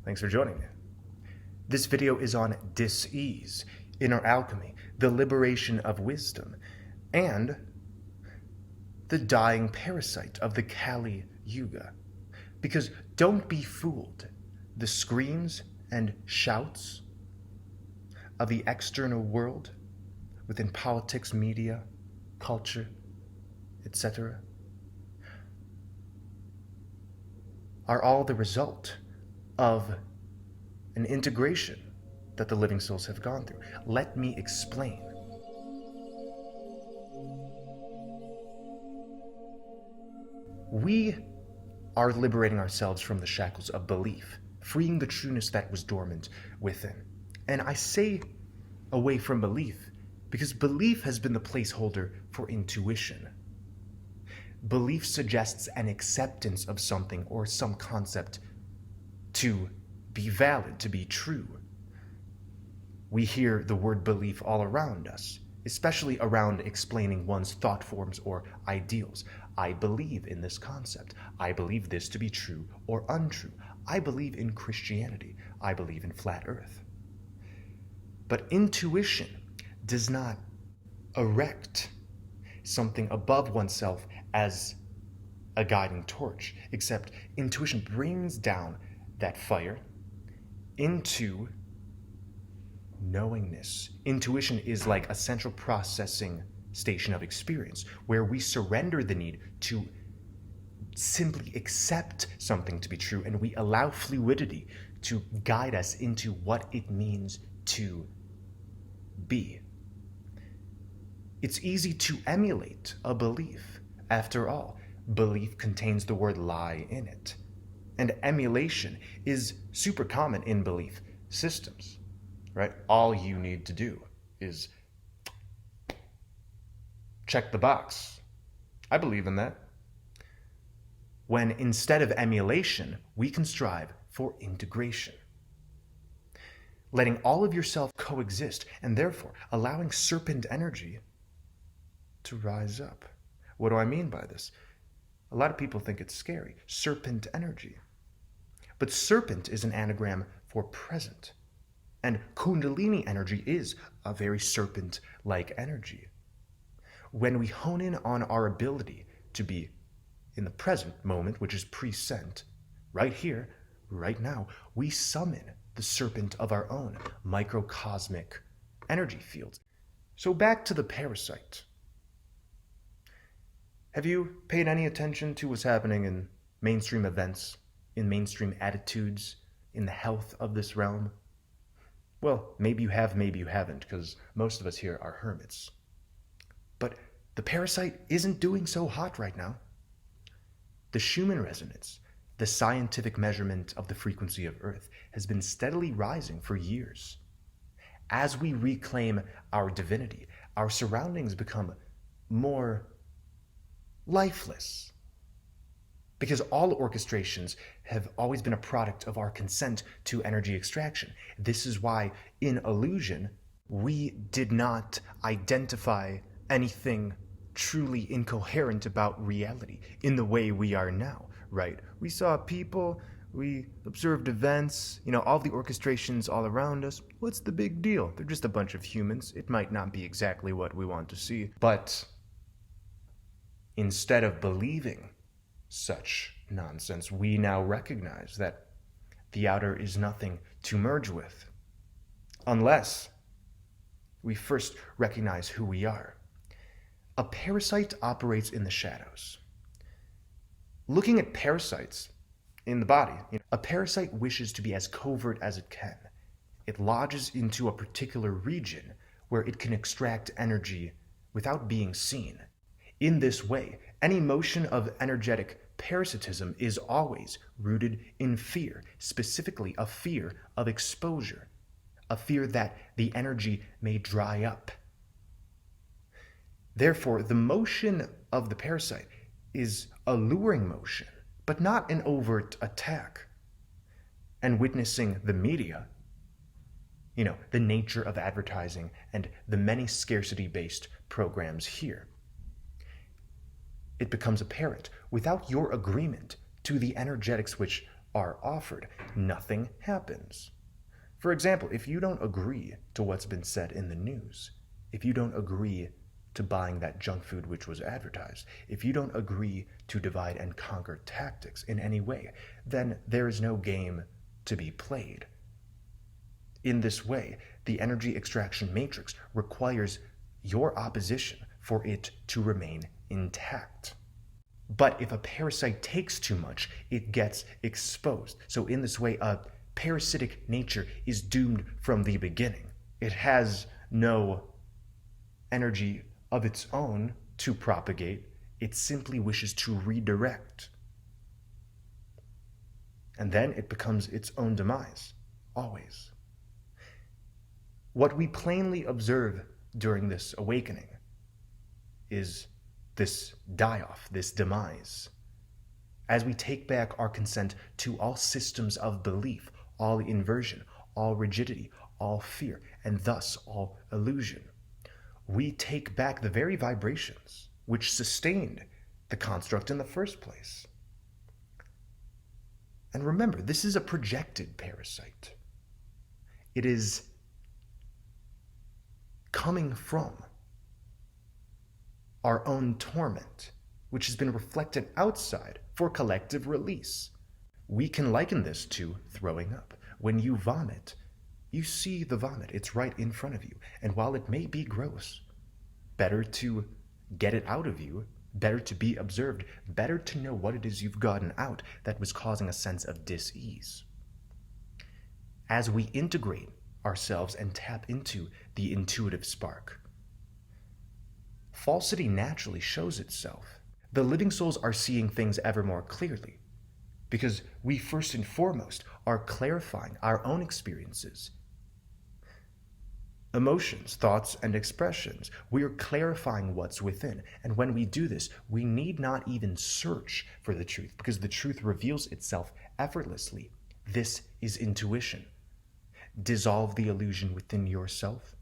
Thanks for joining me. This video is on dis-ease, inner alchemy, the liberation of wisdom, and the dying parasite of the Kali Yuga. Because don't be fooled. The screams and shouts of the external world within politics, media, culture, etc. are all the result of an integration that the living souls have gone through. Let me explain. We are liberating ourselves from the shackles of belief, freeing the trueness that was dormant within. And I say away from belief because belief has been the placeholder for intuition. Belief suggests an acceptance of something or some concept to be valid, to be true. We hear the word belief all around us, especially around explaining one's thought forms or ideals. I believe in this concept. I believe this to be true or untrue. I believe in Christianity. I believe in flat earth. But intuition does not erect something above oneself as a guiding torch, except intuition brings down that fire into knowingness. Intuition is like a central processing station of experience where we surrender the need to simply accept something to be true, and we allow fluidity to guide us into what it means to be. It's easy to emulate a belief. After all, belief contains the word lie in it. And emulation is super common in belief systems, right? All you need to do is check the box. I believe in that. When instead of emulation, we can strive for integration. Letting all of yourself coexist and therefore allowing serpent energy to rise up. What do I mean by this? A lot of people think it's scary. Serpent energy. But serpent is an anagram for present. And Kundalini energy is a very serpent-like energy. When we hone in on our ability to be in the present moment, which is present, right here, right now, we summon the serpent of our own microcosmic energy fields. So back to the parasite. Have you paid any attention to what's happening in mainstream events, in mainstream attitudes, in the health of this realm? Well, maybe you have, maybe you haven't, because most of us here are hermits. But the parasite isn't doing so hot right now. The Schumann resonance, the scientific measurement of the frequency of Earth, has been steadily rising for years. As we reclaim our divinity, our surroundings become more lifeless. Because all orchestrations have always been a product of our consent to energy extraction. This is why, in illusion, we did not identify anything truly incoherent about reality in the way we are now, right? We saw people, we observed events, all the orchestrations all around us. What's the big deal? They're just a bunch of humans. It might not be exactly what we want to see, but instead of believing such nonsense, we now recognize that the outer is nothing to merge with, unless we first recognize who we are. A parasite operates in the shadows. Looking at parasites in the body, a parasite wishes to be as covert as it can. It lodges into a particular region where it can extract energy without being seen. In this way, any motion of energetic parasitism is always rooted in fear, specifically a fear of exposure, a fear that the energy may dry up. Therefore, the motion of the parasite is a luring motion, but not an overt attack. And witnessing the media, the nature of advertising and the many scarcity-based programs here, it becomes apparent, without your agreement to the energetics which are offered, nothing happens. For example, if you don't agree to what's been said in the news, if you don't agree to buying that junk food which was advertised, if you don't agree to divide and conquer tactics in any way, then there is no game to be played. In this way, the energy extraction matrix requires your opposition for it to remain intact. But if a parasite takes too much, it gets exposed. So in this way, a parasitic nature is doomed from the beginning. It has no energy of its own to propagate. It simply wishes to redirect. And then it becomes its own demise, always. What we plainly observe during this awakening is this die-off, this demise. As we take back our consent to all systems of belief, all inversion, all rigidity, all fear, and thus all illusion, we take back the very vibrations which sustained the construct in the first place. And remember, this is a projected parasite. It is coming from our own torment, which has been reflected outside for collective release. We can liken this to throwing up. When you vomit, you see the vomit. It's right in front of you. And while it may be gross, better to get it out of you, better to be observed, better to know what it is you've gotten out that was causing a sense of dis-ease. As we integrate ourselves and tap into the intuitive spark, falsity naturally shows itself. The living souls are seeing things ever more clearly because we first and foremost are clarifying our own experiences, emotions, thoughts, and expressions. We are clarifying what's within. And when we do this, we need not even search for the truth because the truth reveals itself effortlessly. This is intuition. Dissolve the illusion within yourself.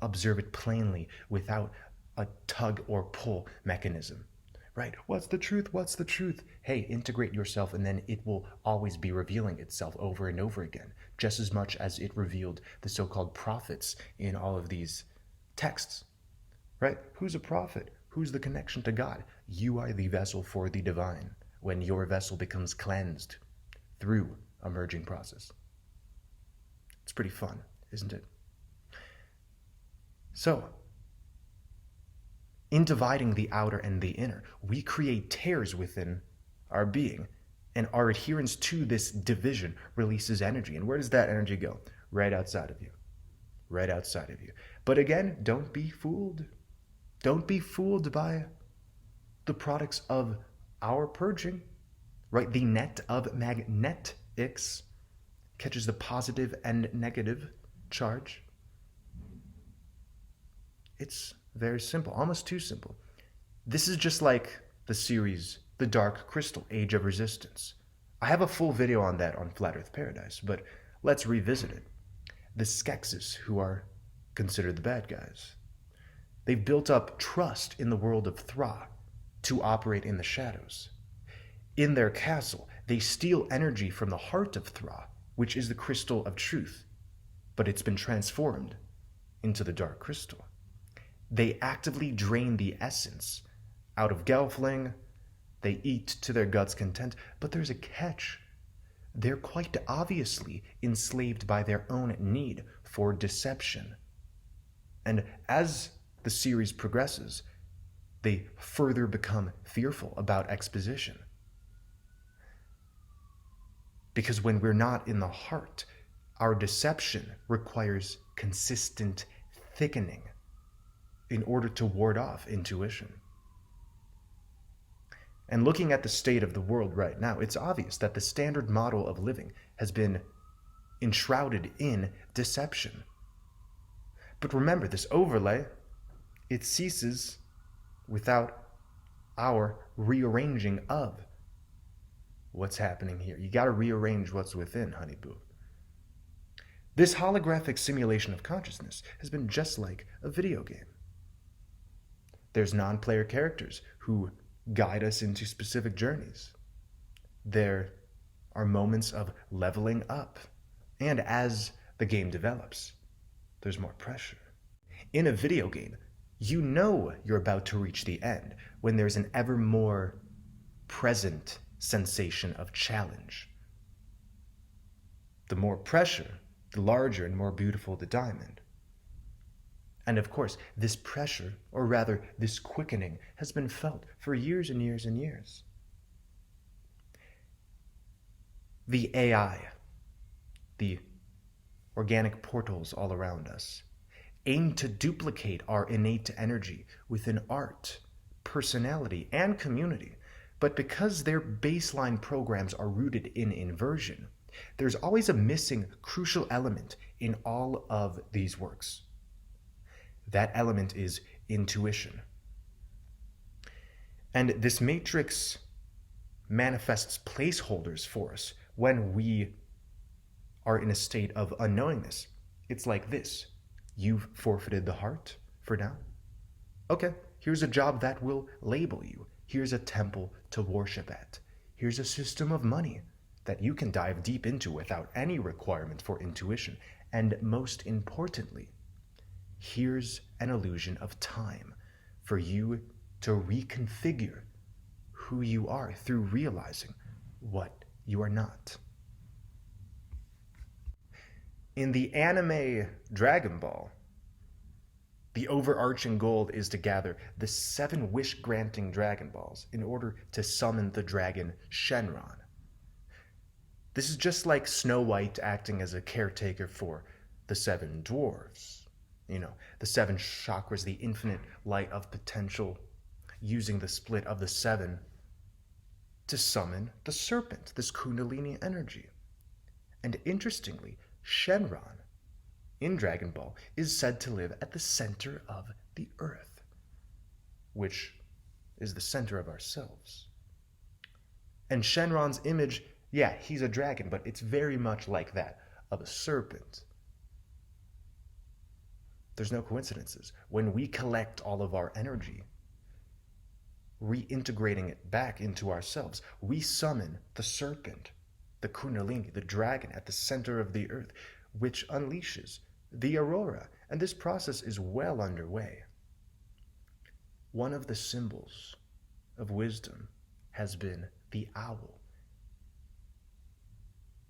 Observe it plainly without a tug or pull mechanism. Right? What's the truth? What's the truth? Hey, integrate yourself and then it will always be revealing itself over and over again, just as much as it revealed the so-called prophets in all of these texts. Right? Who's a prophet? Who's the connection to God? You are the vessel for the divine when your vessel becomes cleansed through a merging process. It's pretty fun, isn't it? So, in dividing the outer and the inner, we create tears within our being, and our adherence to this division releases energy. And where does that energy go? Right outside of you. Right outside of you. But again, don't be fooled. Don't be fooled by the products of our purging, right? The net of magnetics catches the positive and negative charge. It's very simple, almost too simple. This is just like the series The Dark Crystal, Age of Resistance. I have a full video on that on Flat Earth Paradise, but let's revisit it. The Skeksis, who are considered the bad guys, they've built up trust in the world of Thra to operate in the shadows. In their castle, they steal energy from the heart of Thra, which is the crystal of truth, but it's been transformed into the Dark Crystal. They actively drain the essence out of Gelfling. They eat to their guts' content, but there's a catch. They're quite obviously enslaved by their own need for deception. And as the series progresses, they further become fearful about exposition. Because when we're not in the heart, our deception requires consistent thickening in order to ward off intuition. And looking at the state of the world right now, it's obvious that the standard model of living has been enshrouded in deception. But remember, this overlay, it ceases without our rearranging of what's happening here. You got to rearrange what's within, honey boo. This holographic simulation of consciousness has been just like a video game. There's non-player characters who guide us into specific journeys. There are moments of leveling up. And as the game develops, there's more pressure. In a video game, you know you're about to reach the end when there's an ever more present sensation of challenge. The more pressure, the larger and more beautiful the diamond. And of course, this pressure, or rather this quickening, has been felt for years and years and years. The AI, the organic portals all around us, aim to duplicate our innate energy within art, personality, and community. But because their baseline programs are rooted in inversion, there's always a missing crucial element in all of these works. That element is intuition. And this matrix manifests placeholders for us when we are in a state of unknowingness. It's like this. You've forfeited the heart for now. Okay, here's a job that will label you. Here's a temple to worship at. Here's a system of money that you can dive deep into without any requirement for intuition. And most importantly, here's an illusion of time for you to reconfigure who you are through realizing what you are not. In the anime Dragon Ball, the overarching goal is to gather the 7 wish-granting Dragon Balls in order to summon the dragon Shenron. This is just like Snow White acting as a caretaker for the 7 dwarves. You know, the 7 chakras, the infinite light of potential, using the split of the 7 to summon the serpent, this Kundalini energy. And interestingly, Shenron in Dragon Ball is said to live at the center of the earth, which is the center of ourselves. And Shenron's image, yeah, he's a dragon, but it's very much like that of a serpent. There's no coincidences. When we collect all of our energy, reintegrating it back into ourselves, we summon the serpent, the Kundalini, the dragon at the center of the earth, which unleashes the aurora. And this process is well underway. One of the symbols of wisdom has been the owl.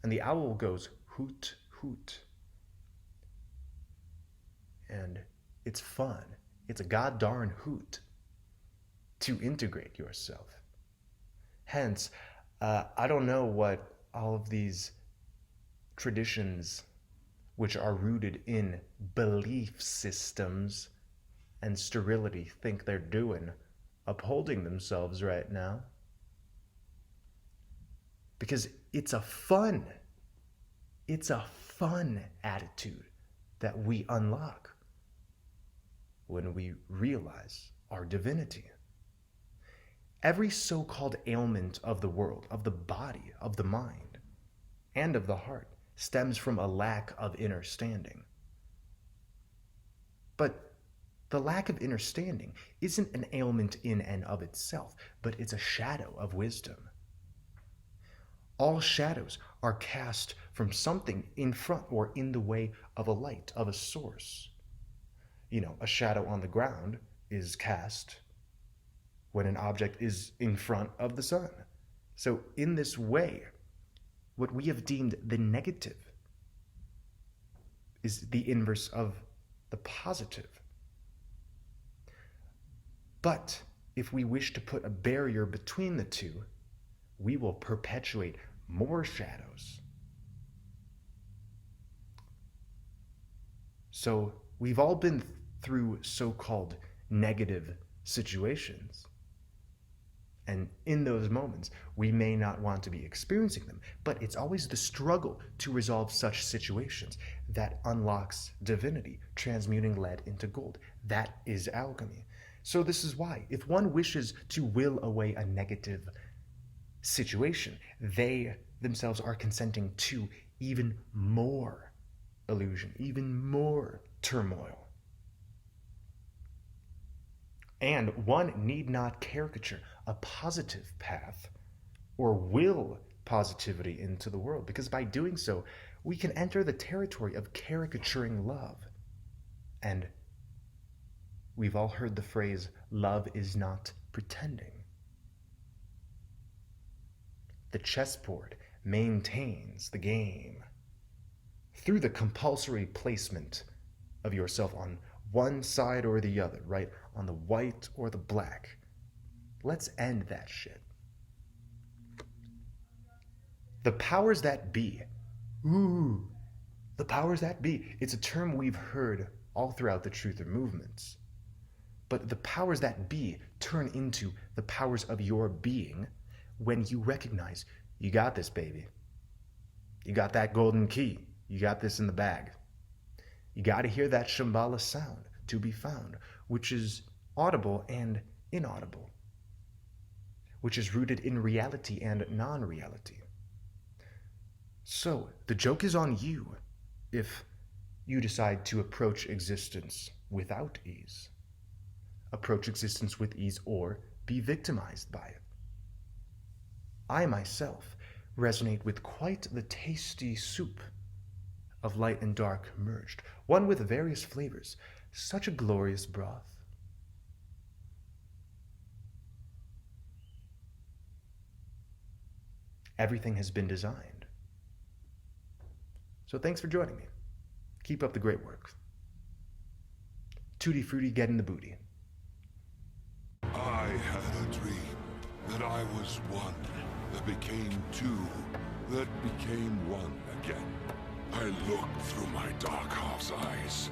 And the owl goes hoot, hoot. And it's fun. It's a god-darn hoot to integrate yourself. Hence, I don't know what all of these traditions, which are rooted in belief systems and sterility, think they're doing, upholding themselves right now. Because it's a fun attitude that we unlock when we realize our divinity. Every so-called ailment of the world, of the body, of the mind, and of the heart stems from a lack of inner standing. But the lack of inner standing isn't an ailment in and of itself, but it's a shadow of wisdom. All shadows are cast from something in front or in the way of a light, of a source. You know, a shadow on the ground is cast when an object is in front of the sun. So in this way, what we have deemed the negative is the inverse of the positive. But if we wish to put a barrier between the two, we will perpetuate more shadows. So we've all been through so-called negative situations. And in those moments, we may not want to be experiencing them, but it's always the struggle to resolve such situations that unlocks divinity, transmuting lead into gold. That is alchemy. So this is why, if one wishes to will away a negative situation, they themselves are consenting to even more illusion, even more turmoil. And one need not caricature a positive path or will positivity into the world, because by doing so, we can enter the territory of caricaturing love. And we've all heard the phrase, love is not pretending. The chessboard maintains the game through the compulsory placement of yourself on one side or the other, right? On the white or the black. Let's end that shit. The powers that be. Ooh, the powers that be. It's a term we've heard all throughout the truther movements. But the powers that be turn into the powers of your being when you recognize, you got this, baby. You got that golden key. You got this in the bag. You got to hear that Shambhala sound to be found, which is audible and inaudible, which is rooted in reality and non-reality. So, the joke is on you if you decide to approach existence without ease. Approach existence with ease or be victimized by it. I myself resonate with quite the tasty soup of light and dark merged, one with various flavors, such a glorious broth. Everything has been designed. So thanks for joining me. Keep up the great work. Tutti frutti, get in the booty. I had a dream that I was one, that became two, that became one again. I looked through my dark half's eyes.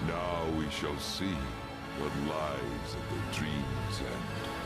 Now we shall see what lies at the dream's end.